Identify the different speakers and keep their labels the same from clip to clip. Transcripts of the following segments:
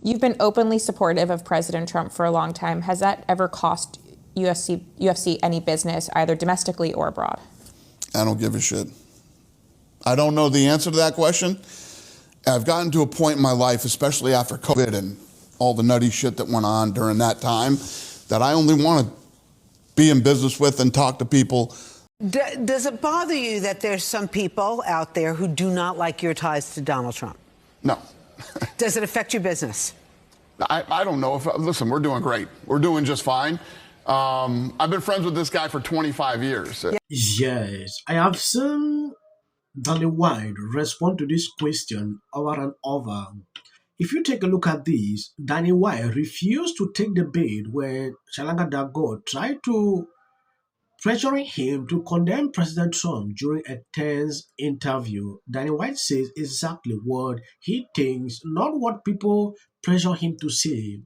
Speaker 1: You've been openly supportive of President Trump for a long time. Has that ever cost UFC any business, either domestically or abroad?
Speaker 2: I don't give a shit. I don't know the answer to that question. I've gotten to a point in my life, especially after COVID and all the nutty shit that went on during that time, that I only want to be in business with and talk to people.
Speaker 3: Does it bother you that there's some people out there who do not like your ties to Donald Trump?
Speaker 2: No.
Speaker 3: Does it affect your business?
Speaker 2: I don't know. Listen, we're doing great. We're doing just fine. I've been friends with this guy for 25 years.
Speaker 4: Yes, I have seen Dana White respond to this question over and over. If you take a look at this, Dana White refused to take the bait when Charlamagne tried to pressuring him to condemn President Trump during a tense interview. Dana White says exactly what he thinks, not what people pressure him to say.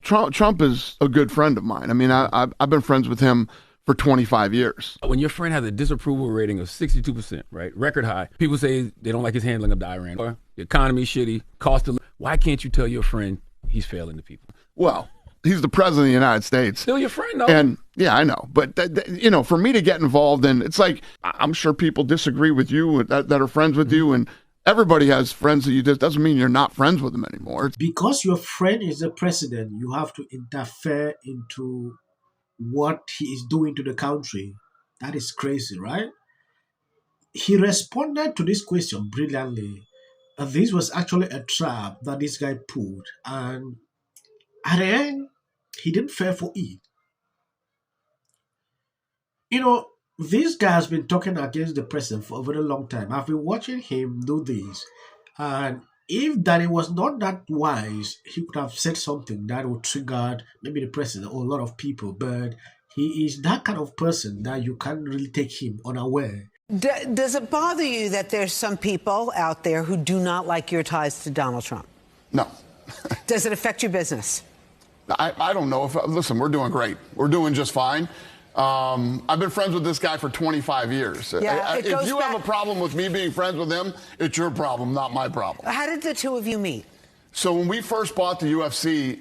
Speaker 2: Trump is a good friend of mine. I mean, I've been friends with him for 25 years.
Speaker 5: When your friend has a disapproval rating of 62%, right, record high, people say they don't like his handling of the Iran war, the economy's shitty, cost of living. Why can't you tell your friend he's failing the people?
Speaker 2: Well, he's the president of the United States.
Speaker 5: Still your friend, though.
Speaker 2: And yeah, I know. But, you know, for me to get involved in, it's like, I'm sure people disagree with you that are friends with you. And everybody has friends that you just, doesn't mean you're not friends with them anymore.
Speaker 4: Because your friend is the president, you have to interfere into what he is doing to the country. That is crazy, right? He responded to this question brilliantly. This was actually a trap that this guy pulled. And at the end, he didn't fall for it. You know, this guy has been talking against the president for a very long time. I've been watching him do this. And if Danny was not that wise, he could have said something that would trigger maybe the president or a lot of people. But he is that kind of person that you can't really take him unaware.
Speaker 3: Does it bother you that there's some people out there who do not like your ties to Donald Trump?
Speaker 2: No.
Speaker 3: Does it affect your business?
Speaker 2: I don't know. Listen, we're doing great. We're doing just fine. I've been friends with this guy for 25 years.
Speaker 3: Yeah,
Speaker 2: if you have a problem with me being friends with him, it's your problem, not my problem.
Speaker 3: How did the two of you meet?
Speaker 2: So when we first bought the UFC,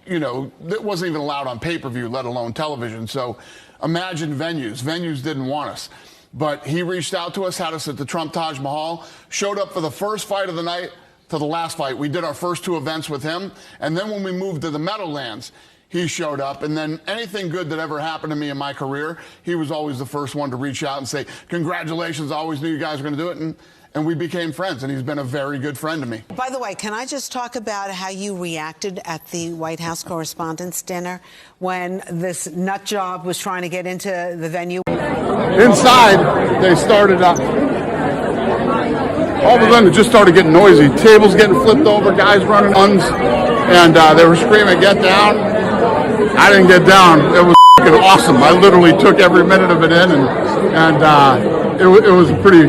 Speaker 2: you know, it wasn't even allowed on pay-per-view, let alone television. So imagine venues. Venues didn't want us. But he reached out to us, had us at the Trump Taj Mahal, showed up for the first fight of the night to the last fight. We did our first two events with him. And then when we moved to the Meadowlands, he showed up. And then anything good that ever happened to me in my career, he was always the first one to reach out and say, congratulations, I always knew you guys were going to do it. And we became friends, and he's been a very good friend to me.
Speaker 3: By the way, can I just talk about how you reacted at the White House Correspondents' Dinner when this nut job was trying to get into the venue?
Speaker 2: Inside, they started up. All of a sudden, it just started getting noisy. Tables getting flipped over, guys running guns, and they were screaming, "Get down!" I didn't get down. It was fucking awesome. I literally took every minute of it in, and it was a pretty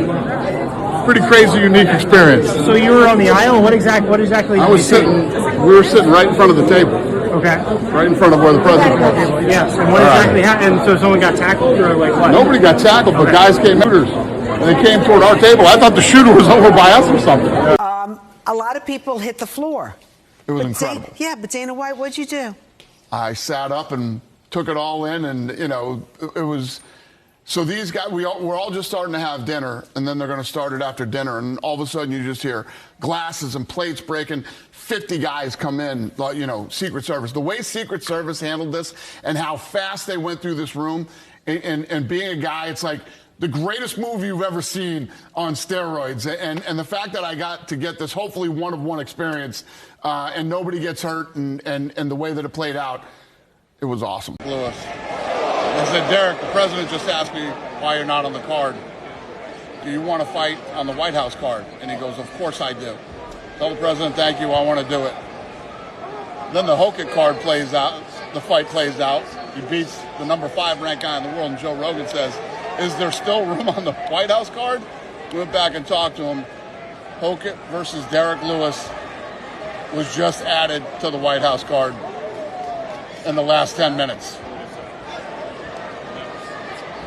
Speaker 2: crazy, unique experience.
Speaker 6: So you were on the aisle. What exactly?
Speaker 2: I was sitting. We were sitting right in front of the table.
Speaker 6: Okay.
Speaker 2: Right in front of where the president was.
Speaker 6: Yes. And what exactly happened? So someone got tackled, or like what?
Speaker 2: Nobody got tackled, but guys came shooters, and they came toward our table. I thought the shooter was over by us or something.
Speaker 3: A lot of people hit the floor.
Speaker 2: It was incredible.
Speaker 3: But Dana White, what'd you do?
Speaker 2: I sat up and took it all in, and you know, it was. So these guys, we're all just starting to have dinner, and then they're going to start it after dinner, and all of a sudden you just hear glasses and plates breaking. 50 guys come in, you know, Secret Service. The way Secret Service handled this and how fast they went through this room, and being a guy, it's like the greatest movie you've ever seen on steroids. And the fact that I got to get this hopefully one-of-one experience, and nobody gets hurt, and the way that it played out, it was awesome. Lewis. I said, Derek, the president just asked me why you're not on the card. Do you want to fight on the White House card? And he goes, of course I do. Tell the president, thank you, I want to do it. Then the Hogan card plays out, the fight plays out. He beats the number 5 ranked guy in the world, and Joe Rogan says, is there still room on the White House card? We went back and talked to him. Hogan versus Derek Lewis was just added to the White House card in the last 10 minutes.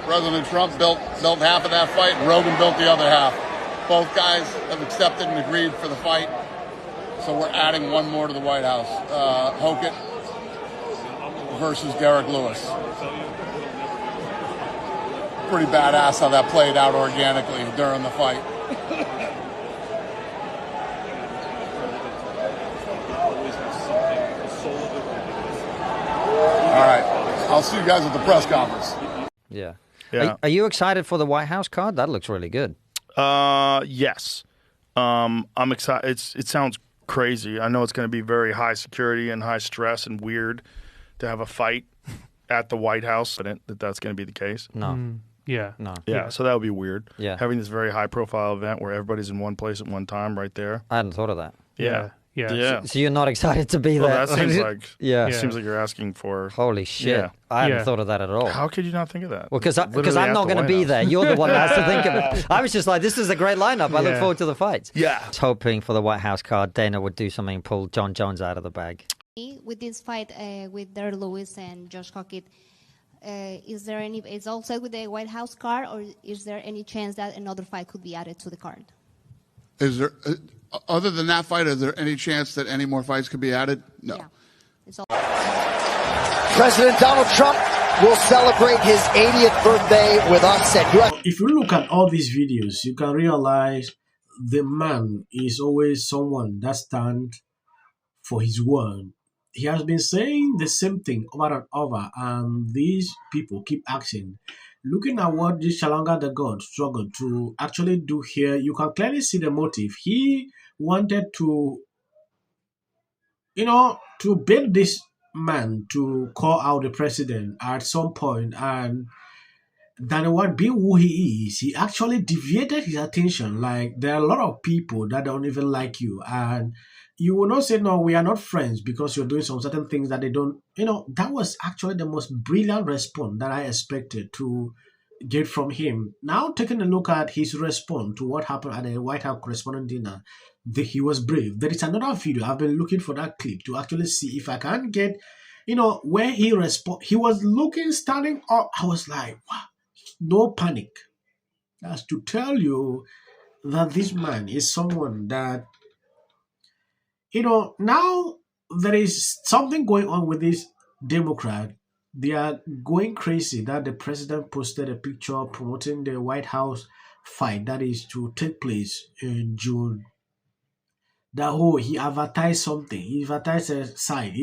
Speaker 2: President Trump built half of that fight, and Rogan built the other half. Both guys have accepted and agreed for the fight. So we're adding one more to the White House. Hokett versus Derek Lewis. Pretty badass how that played out organically during the fight. All right. I'll see you guys at the press conference.
Speaker 7: Yeah. Are you excited for the White House card? That looks really good.
Speaker 8: Yes. I'm excited. It sounds crazy. I know it's going to be very high security and high stress and weird to have a fight at the White House. That's going to be the case.
Speaker 7: No.
Speaker 6: Yeah.
Speaker 7: No.
Speaker 8: Yeah, so that would be weird.
Speaker 7: Yeah.
Speaker 8: Having this very high profile event where everybody's in one place at one time right there.
Speaker 7: I hadn't thought of that.
Speaker 8: Yeah.
Speaker 7: So you're not excited to be
Speaker 8: Well,
Speaker 7: there?
Speaker 8: that seems like
Speaker 7: seems
Speaker 8: like you're asking for.
Speaker 7: Holy shit!
Speaker 8: Yeah.
Speaker 7: I hadn't thought of that at all.
Speaker 8: How could you not think of that?
Speaker 7: Well, because I'm not going to be there. You're the one that has to think of it. I was just like, this is a great lineup. I look forward to the fights.
Speaker 8: Yeah.
Speaker 7: I was hoping for the White House card, Dana would do something, pull John Jones out of the bag.
Speaker 9: With this fight with Derek Lewis and Josh Hokett, is there any? It's all set with the White House card, or is there any chance that another fight could be added to the card?
Speaker 2: Is there, other than that fight, is there any chance that any more fights could be added? No.
Speaker 9: Yeah. It's all
Speaker 10: President Donald Trump will celebrate his 80th birthday with us at US.
Speaker 4: If you look at all these videos, you can realize the man is always someone that stands for his word. He has been saying the same thing over and over, and these people keep asking. Looking at what this Shalanga the God struggled to actually do here, you can clearly see the motive. He wanted to, to bait this man to call out the president at some point, and Dana White, being who he is, he actually deviated his attention. Like, there are a lot of people that don't even like you, and you will not say, no, we are not friends because you're doing some certain things that they don't, that was actually the most brilliant response that I expected to get from him. Now, taking a look at his response to what happened at the White House correspondent dinner, he was brave. There is another video. I've been looking for that clip to actually see if I can get, where he was looking, standing up. I was like, wow, no panic. That's to tell you that this man is someone that, now there is something going on with this Democrat. They are going crazy that the president posted a picture promoting the White House fight that is to take place in June. That he advertised something. He advertised a site.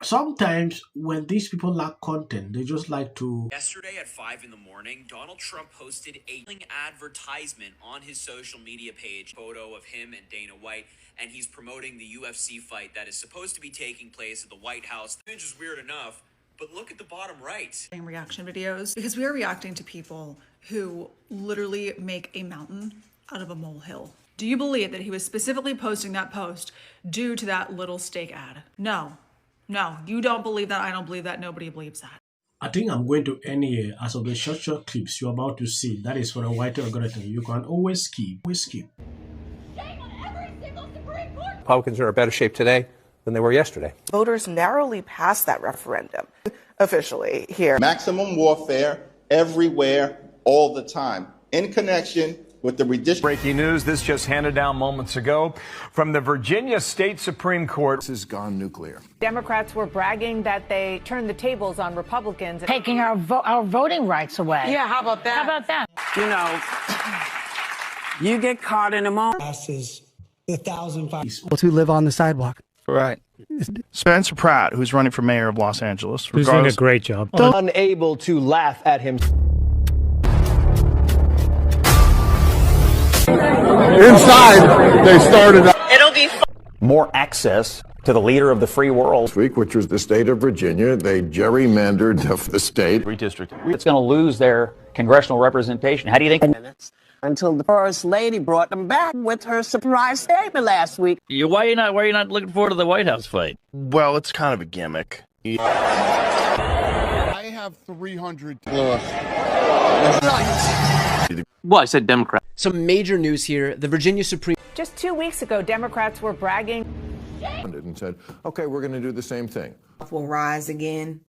Speaker 4: Sometimes when these people lack content, they just like to.
Speaker 11: Yesterday at 5 in the morning, Donald Trump posted a advertisement on his social media page, photo of him and Dana White, and he's promoting the UFC fight that is supposed to be taking place at the White House. The image is weird enough, but look at the bottom right.
Speaker 12: Reaction videos, because we are reacting to people who literally make a mountain out of a molehill. Do you believe that he was specifically posting that post due to that little steak ad? No. No, you don't believe that. I don't believe that. Nobody believes that.
Speaker 4: I think I'm going to end here as of the short clips you're about to see. That is for a white algorithm. You can always skip. Shame
Speaker 13: on every single Supreme Court. Republicans are in better shape today than they were yesterday.
Speaker 14: Voters narrowly passed that referendum officially here.
Speaker 15: Maximum warfare everywhere, all the time, in connection with the redistricting.
Speaker 16: Breaking news, this just handed down moments ago from the Virginia State Supreme Court.
Speaker 17: This has gone nuclear.
Speaker 18: Democrats were bragging that they turned the tables on Republicans.
Speaker 19: Taking our voting rights away.
Speaker 20: Yeah, how about that?
Speaker 19: How about that?
Speaker 20: You get caught in a moment.
Speaker 21: Passes 1,005
Speaker 22: who live on the sidewalk.
Speaker 8: Right. Spencer Pratt, who's running for mayor of Los Angeles.
Speaker 6: Who's doing a great job.
Speaker 13: Unable to laugh at him.
Speaker 2: Inside, they started.
Speaker 20: It'll be fun.
Speaker 13: More access to the leader of the free world.
Speaker 17: This week, which was the state of Virginia, they gerrymandered the state.
Speaker 13: Redistricting. It's going to lose their congressional representation. How do you think?
Speaker 20: Until the first lady brought them back with her surprise statement last week.
Speaker 23: Why are you not looking forward to the White House fight?
Speaker 8: Well, it's kind of a gimmick.
Speaker 2: I have 300.
Speaker 23: Well, I said Democrat.
Speaker 24: Some major news here. The Virginia Supreme.
Speaker 18: Just 2 weeks ago, Democrats were bragging
Speaker 17: And said, okay, we're going to do the same thing.
Speaker 20: Will rise again.